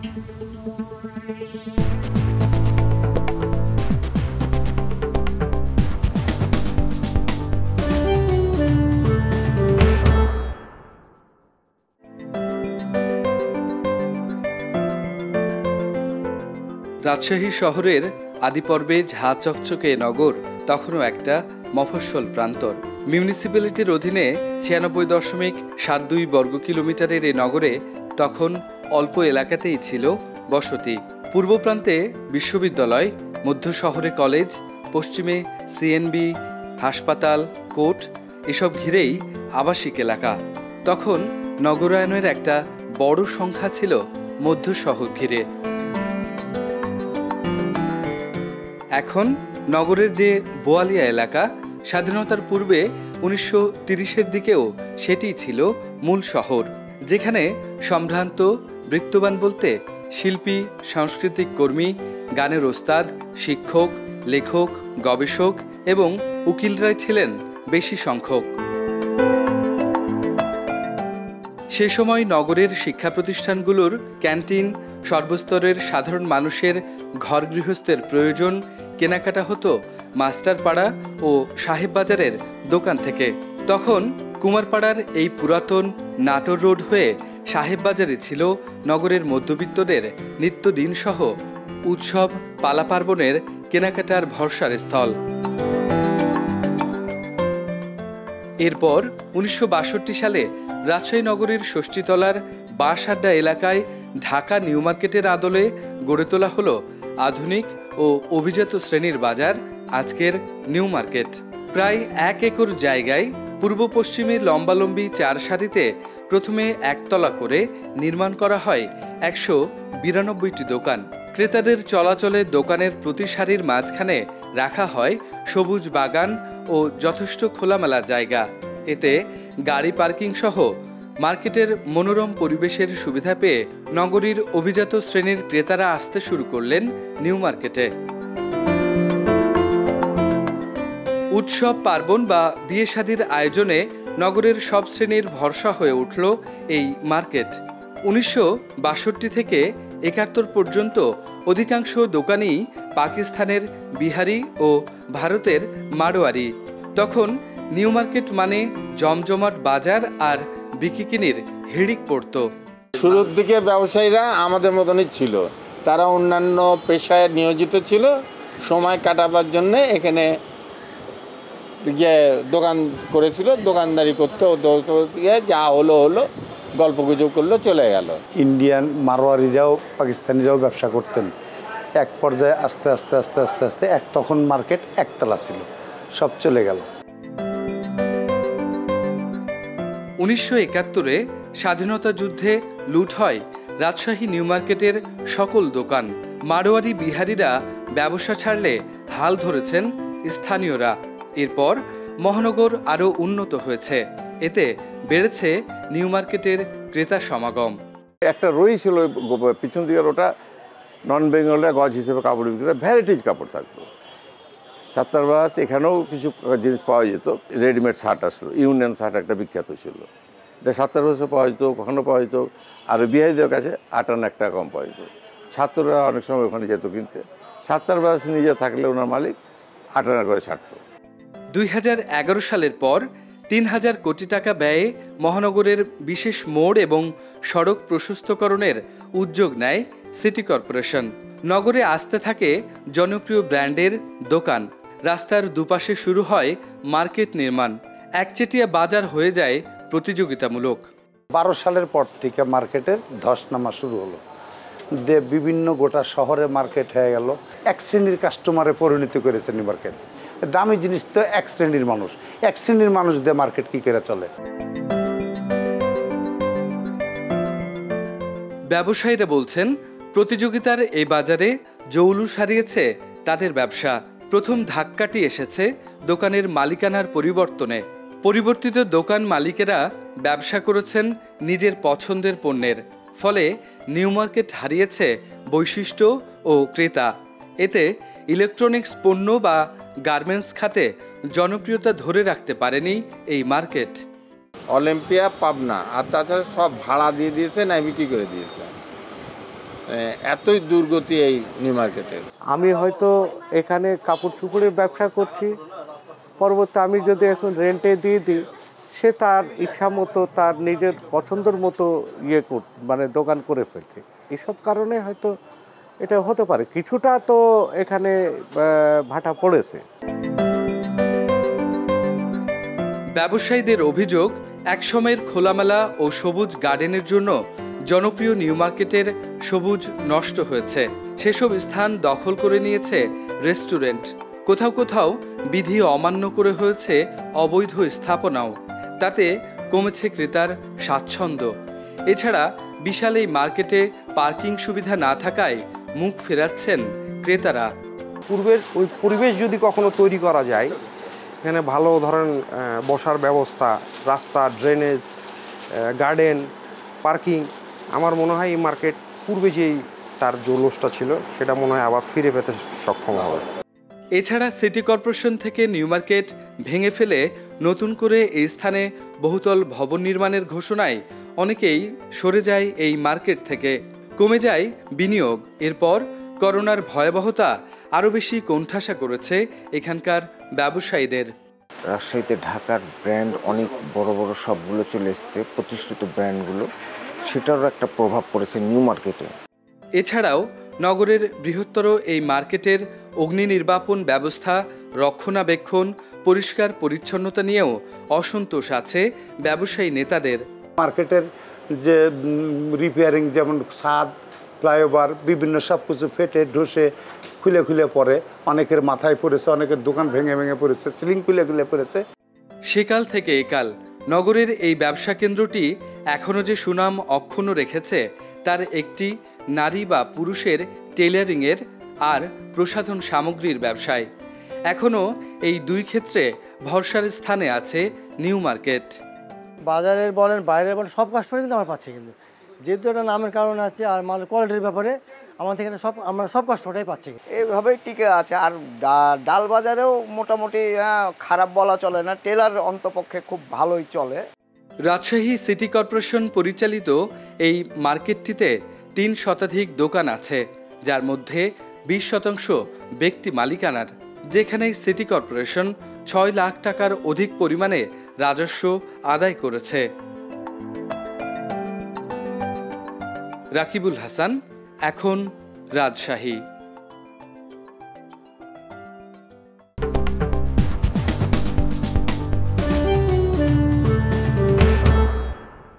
রাজশাহী শহরের আদিপর্বে ঝাঁ চকচকে নগর তখনও একটা মফস্বল প্রান্তর। মিউনিসিপ্যালিটির অধীনে ৯৬.৭২ বর্গ কিলোমিটারের এ নগরে তখন অল্প এলাকাতেই ছিল বসতি। পূর্ব প্রান্তে বিশ্ববিদ্যালয়, মধ্য শহরে কলেজ, পশ্চিমে সিএনবি, হাসপাতাল, কোর্ট এসব ঘিরেই আবাসিক এলাকা। তখন নগরায়নের একটা বড় সংখ্যা ছিল মধ্য শহর ঘিরে। এখন নগরের যে বোয়ালিয়া এলাকা, স্বাধীনতার পূর্বে ১৯৩০-এর দিকেও সেটিই ছিল মূল শহর, যেখানে সম্ভ্রান্ত বৃত্তবান বলতে শিল্পী, সাংস্কৃতিক কর্মী, গানের ওস্তাদ, শিক্ষক, লেখক, গবেষক এবং উকিলরাই ছিলেন বেশি সংখ্যক। সে সময় নগরের শিক্ষা প্রতিষ্ঠানগুলোর ক্যান্টিন, সর্বস্তরের সাধারণ মানুষের ঘর গৃহস্থের প্রয়োজন কেনাকাটা হতো মাস্টারপাড়া ও সাহেব বাজারের দোকান থেকে। তখন কুমারপাড়ার এই পুরাতন নাটোর রোড হয়ে সাহেব বাজারে ছিল নগরের মধ্যবিত্তদের নিত্যদিন সহ উৎসব পালা পার্বণের কেনাকাটার ভরসার স্থল। এরপর ১৯৬২ সালে রাজশাহী নগরীর ষষ্ঠীতলার বাঁশআড্ডা এলাকায় ঢাকা নিউ মার্কেটের আদলে গড়ে তোলা হলো আধুনিক ও অভিজাত শ্রেণীর বাজার, আজকের নিউ মার্কেট। প্রায় ১ একর জায়গায় পূর্ব পশ্চিমে লম্বালম্বি ৪ সারিতে প্রথমে একতলা করে নির্মাণ করা হয় ১৯২টি দোকান। ক্রেতাদের চলাচলে দোকানের প্রতি সারির মাঝখানে রাখা হয় সবুজ বাগান ও যথেষ্ট খোলামেলা জায়গা। এতে গাড়ি পার্কিং সহ মার্কেটের মনোরম পরিবেশের সুবিধা পেয়ে নগরীর অভিজাত শ্রেণীর ক্রেতারা আসতে শুরু করলেন নিউ মার্কেটে। উৎসব পার্বণ বা বিয়ে শাদির আয়োজনে নগরের সব শ্রেণীর ভরসা হয়ে উঠল এই মার্কেট। ১৯৬২ থেকে ৭১ পর্যন্ত অধিকাংশ দোকানই পাকিস্তানের বিহারি ও ভারতের মারোয়ারি। তখন নিউ মার্কেট মানে জমজমাট বাজার আর বিকিকিনির হিড়িক পড়ত। শুরুর দিকে ব্যবসায়ীরা আমাদের মতনই ছিল, তারা অন্যান্য পেশায় নিয়োজিত ছিল, সময় কাটাবার জন্য এখানে গিয়ে দোকান করেছিল, দোকানদারি করতে যা হলো গল্প গুজব করলো, চলে গেল। ইন্ডিয়ান মারোয়ারিরাও পাকিস্তানিরাও ব্যবসা করতেন। এক পর্যায়ে আস্তে আস্তে আস্তে আস্তে আস্তে তখন মার্কেট একতলা ছিল, সব চলে গেল। ১৯৭১-এ স্বাধীনতা যুদ্ধে লুট হয় রাজশাহী নিউ মার্কেটের সকল দোকান। মারোয়ারি বিহারিরা ব্যবসা ছাড়লে হাল ধরেছেন স্থানীয়রা। এরপর মহানগর আরও উন্নত হয়েছে, এতে বেড়েছে নিউ মার্কেটের ক্রেতা সমাগম। একটা রই ছিল পিছন দিকের, ওটা নন বেঙ্গলরা গজ হিসেবে কাপড় বিক্রি করে, ভ্যারাইটিজ কাপড় থাকতো। ছাত্রাবাস এখানেও কিছু জিনিস পাওয়া যেত, রেডিমেড শার্ট আসলো, ইউনিয়ন শার্ট একটা বিখ্যাত ছিল, এটা ছাত্রাবাসে পাওয়া যেত, কখনো পাওয়া যেত। আর বিহারিদের কাছে ৮ আনা ১ টাকা কম পাওয়া যেত। ছাত্ররা অনেক সময় ওখানে যেত কিনতে। ছাত্রাবাস নিজে থাকলে ওনার মালিক ৮ আনা করে ছাড়ত। ২০১১ সালের পর ৩,০০০ কোটি টাকা ব্যয়ে মহানগরের বিশেষ মোড় এবং সড়ক প্রশস্তকরণের উদ্যোগ নেয় সিটি কর্পোরেশন। নগরে আসতে থাকে জনপ্রিয় ব্র্যান্ডের দোকান। রাস্তার দুপাশে শুরু হয় মার্কেট নির্মাণ। একচেটিয়া বাজার হয়ে যায় প্রতিযোগিতামূলক। ১২ সালের পর থেকে মার্কেটের ধস নামা শুরু হলো। বিভিন্ন গোটা শহরে মার্কেট হয়ে গেল। এক শ্রেণীর কাস্টমারে পরিণত করেছে নিউ মার্কেট। দামি জিনিস তো এক শ্রেণীর মানুষ, এক শ্রেণীর মানুষ দিয়ে মার্কেট কি করে চলে। ব্যবসায়ীরা বলছেন, প্রতিযোগিতার এই বাজারে জৌলুস হারিয়েছে তাদের ব্যবসা। প্রথম ধাক্কাটি এসেছে দোকানের মালিকানার পরিবর্তনে। পরিবর্তিত দোকান মালিকেরা ব্যবসা করেছেন নিজের পছন্দের পণ্যের, ফলে নিউ মার্কেট হারিয়েছে বৈশিষ্ট্য ও ক্রেতা। এতে ইলেকট্রনিক্স পণ্য বা গার্মেন্টস খাতে জনপ্রিয়তা ধরে রাখতে পারেনি এই মার্কেট। অলিম্পিয়া, পাবনা আর তাছাড়া সব ভাড়া দিয়ে দিয়েছে, নাই বিক্রি করে দিয়েছে। এতই দুর্গতি এই নিউ মার্কেটের। আমি হয়তো এখানে কাপড় চোপড়ের ব্যবসা করছি, পরবর্তী আমি যদি এখন রেন্টে দিয়ে দিই, সে তার ইচ্ছা মতো তার নিজের পছন্দের মতো মানে দোকান করে ফেলছে। এসব কারণে হয়তো এটা হতে পারে, কিছুটা তো এখানে ভাটা পড়েছে। ব্যবসায়ীদের অভিযোগ, একসময়ের খোলামেলা ও সবুজ গার্ডেনের জন্য জনপ্রিয় নিউ মার্কেটের সবুজ নষ্ট হয়েছে। সেসব স্থান দখল করে নিয়েছে রেস্টুরেন্ট। কোথাও কোথাও বিধি অমান্য করে হয়েছে অবৈধ স্থাপনাও। তাতে কমেছে ক্রেতার স্বাচ্ছন্দ্য। এছাড়া বিশাল এই মার্কেটে পার্কিং সুবিধা না থাকায় মুখ ফেরাচ্ছেন ক্রেতারা। পূর্বের ওই পরিবেশ যদি কখনো তৈরি করা যায়, এখানে ভালো ধরেন বসার ব্যবস্থা, রাস্তা, ড্রেনেজ, গার্ডেন, পার্কিং, আমার মনে হয় এই মার্কেট পূর্বে যেই তার জৌলসটা ছিল সেটা মনে হয় আবার ফিরে পেতে সক্ষম হবে। এছাড়া সিটি কর্পোরেশন থেকে নিউ মার্কেট ভেঙে ফেলে নতুন করে এই স্থানে বহুতল ভবন নির্মাণের ঘোষণায় অনেকেই সরে যায় এই মার্কেট থেকে। কমে যায় বিনিয়োগ। এরপর করোনার ভয়াবহতা আরও বেশি কোণঠাসা করেছে এখানকার ব্যবসায়ীদের। রাজশাহীতে ঢাকার ব্র্যান্ড অনেক বড় বড় সবগুলো চলে এসছে, প্রতিষ্ঠিত ব্র্যান্ডগুলো, সেটারও একটা প্রভাব পড়েছে নিউ মার্কেটে। এছাড়াও নগরের বৃহত্তর এই মার্কেটের অগ্নি নির্বাপন ব্যবস্থা, রক্ষণাবেক্ষণ, পরিষ্কার পরিচ্ছন্নতা নিয়েও অসন্তোষ আছে ব্যবসায়ী নেতাদের। মার্কেটের যে রিপেয়ারিং, যেমন ছাদ, ফ্লাইওভার, বিভিন্ন সব কিছু ফেটে ঢসে খুলে খুলে পড়ে, অনেকের মাথায় পড়েছে, অনেকের দোকান ভেঙে ভেঙে পড়েছে, সিলিং খুলে খুলে পড়েছে। সেকাল থেকে একাল নগরের এই ব্যবসা কেন্দ্রটি এখনও যে সুনাম অক্ষুণ্ণ রেখেছে তার একটি নারী বা পুরুষের টেইলারিংয়ের আর প্রসাধন সামগ্রীর ব্যবসায়। এখনও এই দুই ক্ষেত্রে ভরসার স্থানে আছে নিউ মার্কেট। বাজারের বলেন, বাইরের বলেন, সব কাস্টমার কিন্তু আমরা পাচ্ছি, কিন্তু যেহেতু এটা নামের কারণে আছে আর মাল কোয়ালিটির ব্যাপারে আমাদের এখানে আমরা সব কাস্টমারটাই পাচ্ছি। এইভাবেই টিকে আছে। আর ডাল বাজারেও মোটামুটি খারাপ বলা চলে না, টেলার অন্তপক্ষে খুব ভালোই চলে। রাজশাহী সিটি কর্পোরেশন পরিচালিত এই মার্কেটটিতে 3 শতাধিক দোকান আছে, যার মধ্যে 20% ব্যক্তি মালিকানার, যেখানে সিটি কর্পোরেশন 6 লাখ টাকার অধিক পরিমাণে রাজস্ব আদায় করেছে। রাকিবুল হাসান, এখন রাজশাহী।